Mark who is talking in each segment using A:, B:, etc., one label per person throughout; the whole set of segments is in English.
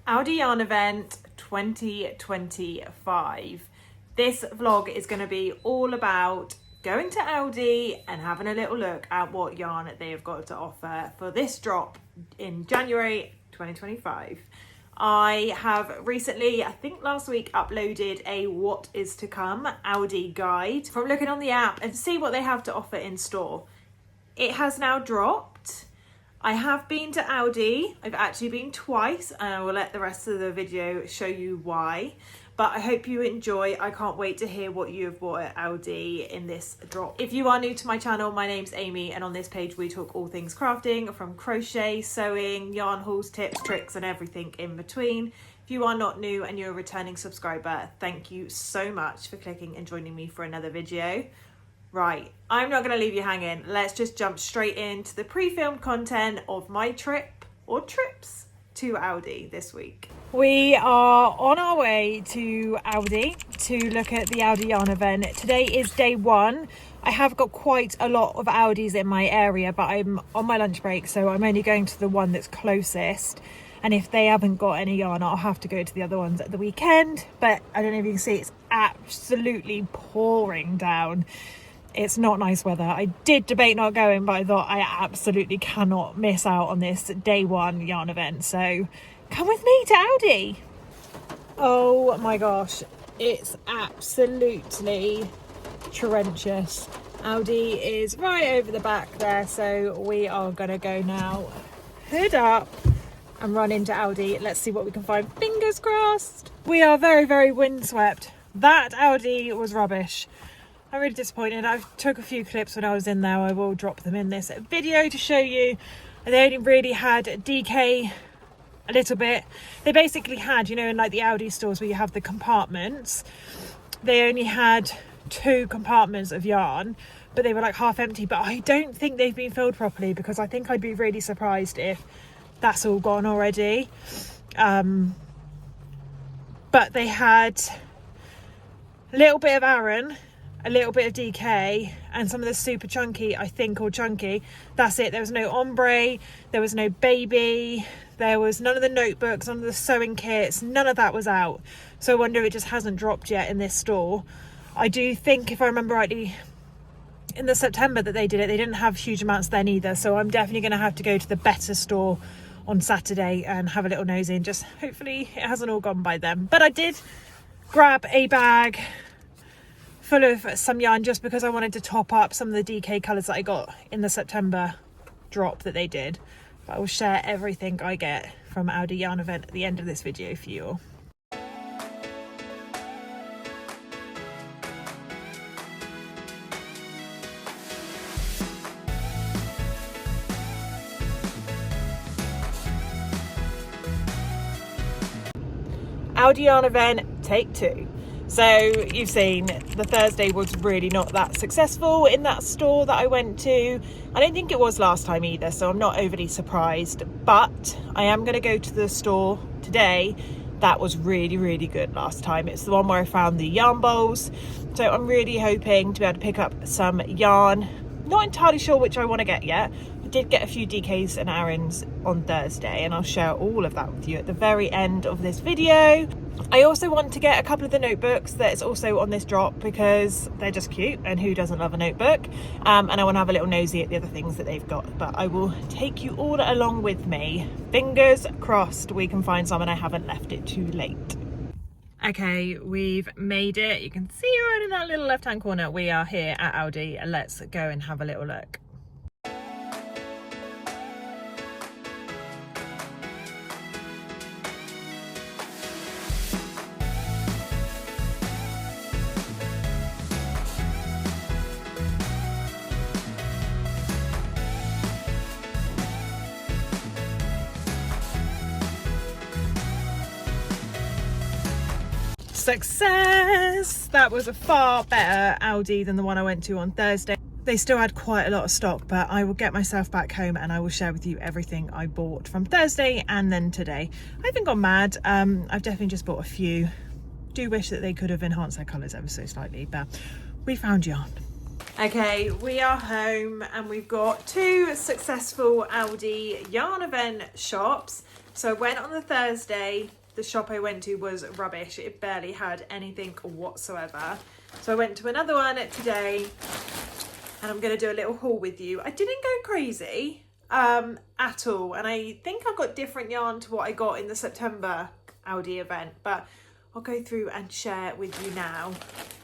A: Aldi Yarn Event 2025. This vlog is going to be all about going to Aldi and having a little look at what yarn they have got to offer for this drop in January 2025. I have recently, I think last week, uploaded a what is to come Aldi guide from looking on the app and see what they have to offer in store. It has now dropped. I have been to Aldi. I've actually been twice, and I will let the rest of the video show you why. But I hope you enjoy. I can't wait to hear what you have bought at Aldi in this drop. If you are new to my channel, my name's Amy, and on this page we talk all things crafting, from crochet, sewing, yarn hauls, tips, tricks, and everything in between. If you are not new and you're a returning subscriber, thank you so much for clicking and joining me for another video. Right, I'm not going to leave you hanging. Let's just jump straight into the pre-filmed content of my trip or trips to Aldi this week. We are on our way to Aldi to look at the Aldi Yarn event. Today is day one. I have got quite a lot of Aldis in my area, but I'm on my lunch break, so I'm only going to the one that's closest. And if they haven't got any yarn, I'll have to go to the other ones at the weekend. But I don't know if you can see, it's absolutely pouring down. It's not nice weather. I did debate not going, but I thought I absolutely cannot miss out on this day one yarn event. So come with me to Aldi. Oh my gosh, it's absolutely torrentious. Aldi is right over the back there, so we are gonna go now. Hood up and run into Aldi. Let's see what we can find. Fingers crossed. We are very, very windswept. That Aldi was rubbish. I'm really disappointed. I took a few clips when I was in there. I will drop them in this video to show you. They only really had DK a little bit. They basically had, you know, in like the Aldi stores where you have the compartments, they only had 2 compartments of yarn, but they were like half empty. But I don't think they've been filled properly, because I think I'd be really surprised if that's all gone already. But they had a little bit of Aran, a little bit of DK, and some of the super chunky, I think, or chunky. That's it. There was no ombre, there was no baby, there was none of the notebooks, none of the sewing kits, none of that was out. So I wonder if it just hasn't dropped yet in this store. I do think, if I remember rightly, in the September that they did it, they didn't have huge amounts then either. So I'm definitely going to have to go to the better store on Saturday and have a little nose in. Just hopefully it hasn't all gone by then. But I did grab a bag full of some yarn just because I wanted to top up some of the DK colours that I got in the September drop that they did. But I will share everything I get from Aldi Yarn event at the end of this video for you all. Aldi Yarn event take 2. So you've seen the Thursday was really not that successful in that store that I went to. I don't think it was last time either, so I'm not overly surprised. But I am going to go to the store today that was really, really good last time. It's the one where I found the yarn bowls. So I'm really hoping to be able to pick up some yarn. Not entirely sure which I want to get yet. I did get a few DKs and Arans on Thursday, and I'll share all of that with you at the very end of this video. I also want to get a couple of the notebooks that's also on this drop, because they're just cute, and who doesn't love a notebook? And I want to have a little nosy at the other things that they've got. But I will take you all along with me. Fingers crossed we can find some and I haven't left it too late. Okay, we've made it. You can see right in that little left hand corner we are here at Aldi. Let's go and have a little look. Success! That was a far better Aldi than the one I went to on Thursday. They still had quite a lot of stock, but I will get myself back home and I will share with you everything I bought from Thursday and then today. I haven't gone mad. I've definitely just bought a few. Do wish that they could have enhanced their colours ever so slightly, but we found yarn. Okay, we are home and we've got 2 successful Aldi yarn event shops. So I went on the Thursday. The shop I went to was rubbish. It barely had anything whatsoever. So I went to another one today, and I'm going to do a little haul with you. I didn't go crazy at all, and I think I've got different yarn to what I got in the September Aldi event, but I'll go through and share with you now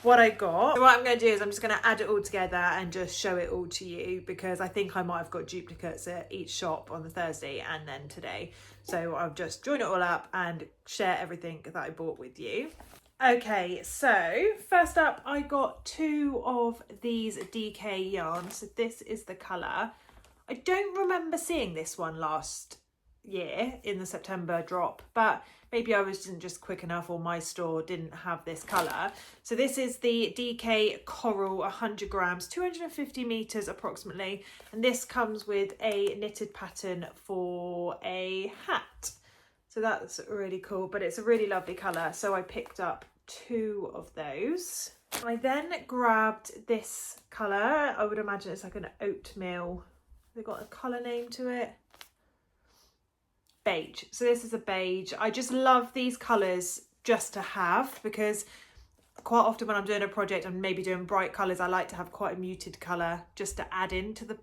A: what I got. So what I'm going to do is I'm just going to add it all together and just show it all to you, because I think I might have got duplicates at each shop on the Thursday and then today. So I'll just join it all up and share everything that I bought with you. Okay, so first up I got 2 of these DK yarns. So this is the colour. I don't remember seeing this one last year in the September drop, but maybe I wasn't just quick enough, or my store didn't have this colour. So this is the DK Coral, 100 grams, 250 metres approximately, and this comes with a knitted pattern for a hat. So that's really cool, but it's a really lovely colour, so I picked up 2 of those. I then grabbed this colour. I would imagine it's like an oatmeal. They've got a colour name to it. Beige. So this is a beige. I just love these colours just to have, because quite often when I'm doing a project and maybe doing bright colours, I like to have quite a muted colour just to add into the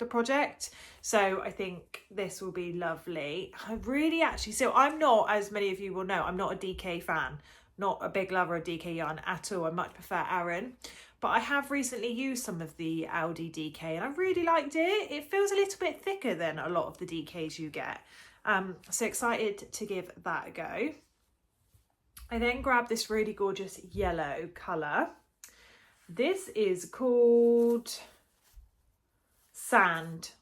A: project. So I think this will be lovely. I really actually, so I'm not, as many of you will know, I'm not a DK fan, not a big lover of DK yarn at all. I much prefer Aran, but I have recently used some of the Aldi DK and I really liked it. It feels a little bit thicker than a lot of the DKs you get. So excited to give that a go. I then grabbed this really gorgeous yellow colour. This is called Sand.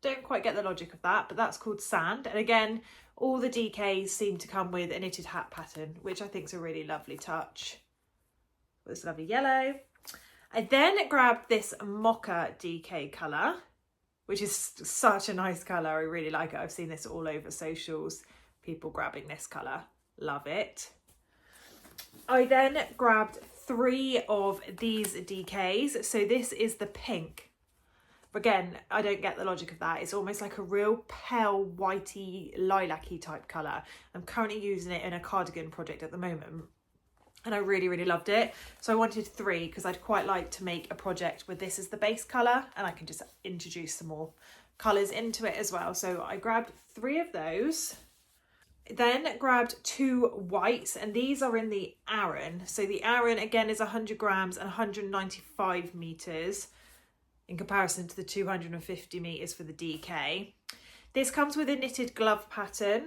A: Don't quite get the logic of that, but that's called Sand. And again, all the DKs seem to come with a knitted hat pattern, which I think is a really lovely touch. This lovely yellow. I then grabbed this Mocha DK colour, which is such a nice colour. I really like it. I've seen this all over socials, people grabbing this colour. Love it. I then grabbed 3 of these DKs. So this is the pink. Again, I don't get the logic of that. It's almost like a real pale whitey lilac-y type colour. I'm currently using it in a cardigan project at the moment, and I really, really loved it. So I wanted 3 because I'd quite like to make a project where this is the base colour and I can just introduce some more colours into it as well. So I grabbed 3 of those. Then grabbed 2 whites, and these are in the Aran. So the Aran again is 100 grams and 195 metres in comparison to the 250 metres for the DK. This comes with a knitted glove pattern.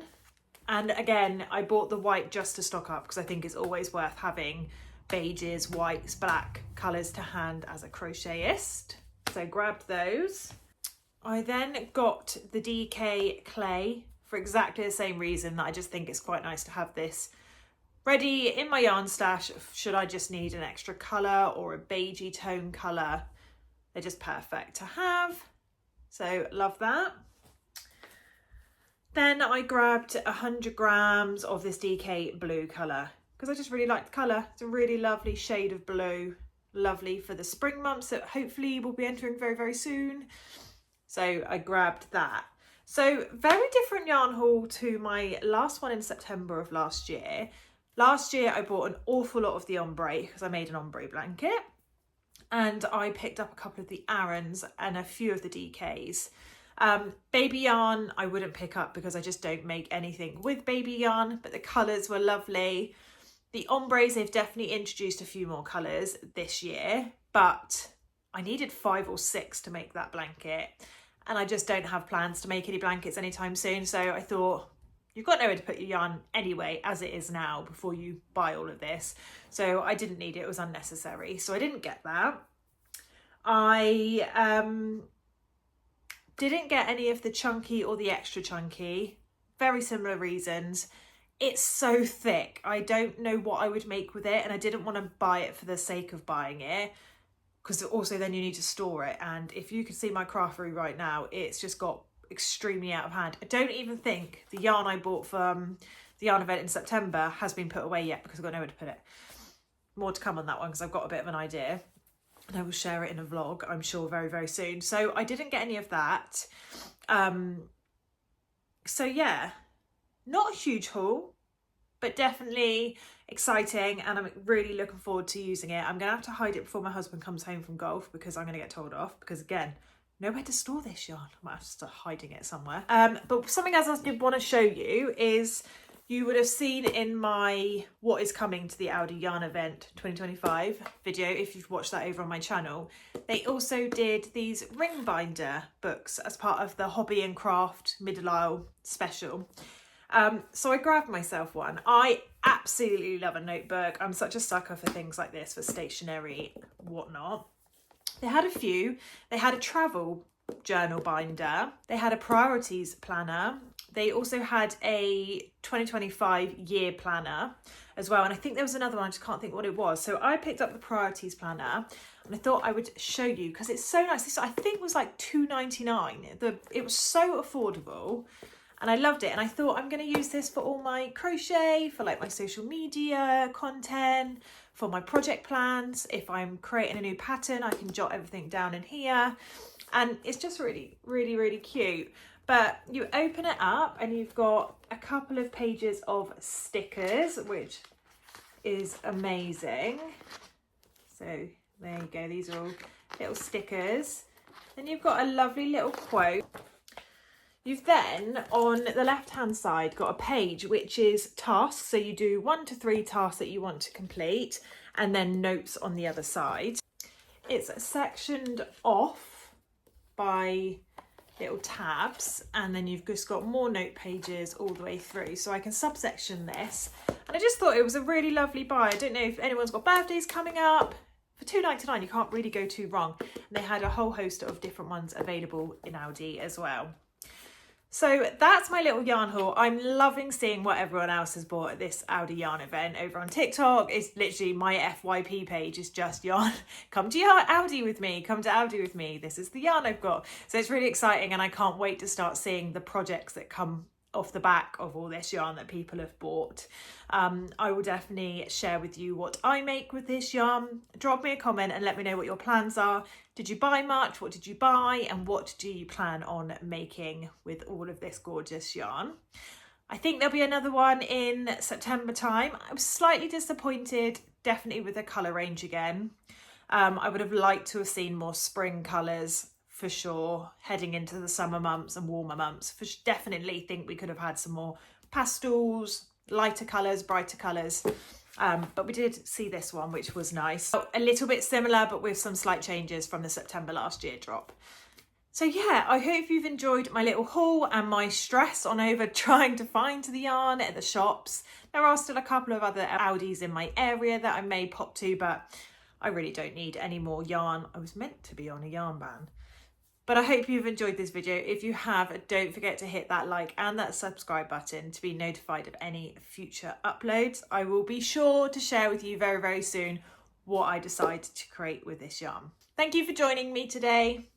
A: And again, I bought the white just to stock up because I think it's always worth having beiges, whites, black colours to hand as a crochetist. So grabbed those. I then got the DK clay for exactly the same reason, that I just think it's quite nice to have this ready in my yarn stash should I just need an extra colour or a beigey tone colour. They're just perfect to have. So love that. Then I grabbed 100 grams of this DK blue colour because I just really like the colour. It's a really lovely shade of blue. Lovely for the spring months that hopefully we'll be entering very, very soon. So I grabbed that. So very different yarn haul to my last one in September of last year. Last year I bought an awful lot of the ombre because I made an ombre blanket. And I picked up a couple of the Arans and a few of the DKs. Baby yarn I wouldn't pick up because I just don't make anything with baby yarn, but the colours were lovely. The ombres, they've definitely introduced a few more colours this year, but I needed 5 or 6 to make that blanket. And I just don't have plans to make any blankets anytime soon. So I thought, you've got nowhere to put your yarn anyway, as it is now, before you buy all of this. So I didn't need it, it was unnecessary. So I didn't get that. I didn't get any of the chunky or the extra chunky. Very similar reasons. It's so thick. I don't know what I would make with it, and I didn't want to buy it for the sake of buying it, because also then you need to store it. And if you can see my craftery right now, it's just got extremely out of hand. I don't even think the yarn I bought from the yarn event in September has been put away yet because I've got nowhere to put it. More to come on that one because I've got a bit of an idea, and I will share it in a vlog, I'm sure, very, very soon. So I didn't get any of that. So yeah, Not a huge haul, but definitely exciting, and I'm really looking forward to using it. I'm gonna have to hide it before my husband comes home from golf because I'm gonna get told off, because again, nowhere to store this yarn. I might have to start hiding it somewhere. But something else I did want to show you is, you would have seen in my what is coming to the Aldi yarn event 2025 video, if you've watched that over on my channel, they also did these ring binder books as part of the Hobby and Craft Middle Aisle special. So I grabbed myself one. I absolutely love a notebook. I'm such a sucker for things like this, for stationery, whatnot. They had a few. They had a travel journal binder. They had a priorities planner. They also had a 2025 year planner as well. And I think there was another one, I just can't think what it was. So I picked up the priorities planner and I thought I would show you because it's so nice. This I think was like $2.99. It was so affordable. And I loved it. And I thought I'm going to use this for all my crochet, for like my social media content, for my project plans. If I'm creating a new pattern, I can jot everything down in here. And it's just really, really, really cute. But you open it up and you've got a couple of pages of stickers, which is amazing. So there you go. These are all little stickers. Then you've got a lovely little quote. You've then, on the left-hand side, got a page which is tasks. So you do 1 to 3 tasks that you want to complete, and then notes on the other side. It's sectioned off by little tabs, and then you've just got more note pages all the way through. So I can subsection this. And I just thought it was a really lovely buy. I don't know if anyone's got birthdays coming up. For $2.99, you can't really go too wrong. And they had a whole host of different ones available in Aldi as well. So that's my little yarn haul. I'm loving seeing what everyone else has bought at this Aldi yarn event over on TikTok. It's literally my FYP page is just yarn. Come to Aldi with me, come to Aldi with me. This is the yarn I've got. So it's really exciting, and I can't wait to start seeing the projects that come off the back of all this yarn that people have bought. I will definitely share with you what I make with this yarn. Drop me a comment and let me know what your plans are. Did you buy much? What did you buy? And what do you plan on making with all of this gorgeous yarn? I think there'll be another one in September time. I was slightly disappointed, definitely with the colour range again. I would have liked to have seen more spring colours for sure, heading into the summer months and warmer months. Definitely think we could have had some more pastels, lighter colours, brighter colours. But we did see this one, which was nice. A little bit similar, but with some slight changes from the September last year drop. So yeah, I hope you've enjoyed my little haul and my stress on over trying to find the yarn at the shops. There are still a couple of other Aldis in my area that I may pop to, but I really don't need any more yarn. I was meant to be on a yarn ban. But I hope you've enjoyed this video. If you have, don't forget to hit that like and that subscribe button to be notified of any future uploads. I will be sure to share with you very, very soon what I decide to create with this yarn. Thank you for joining me today.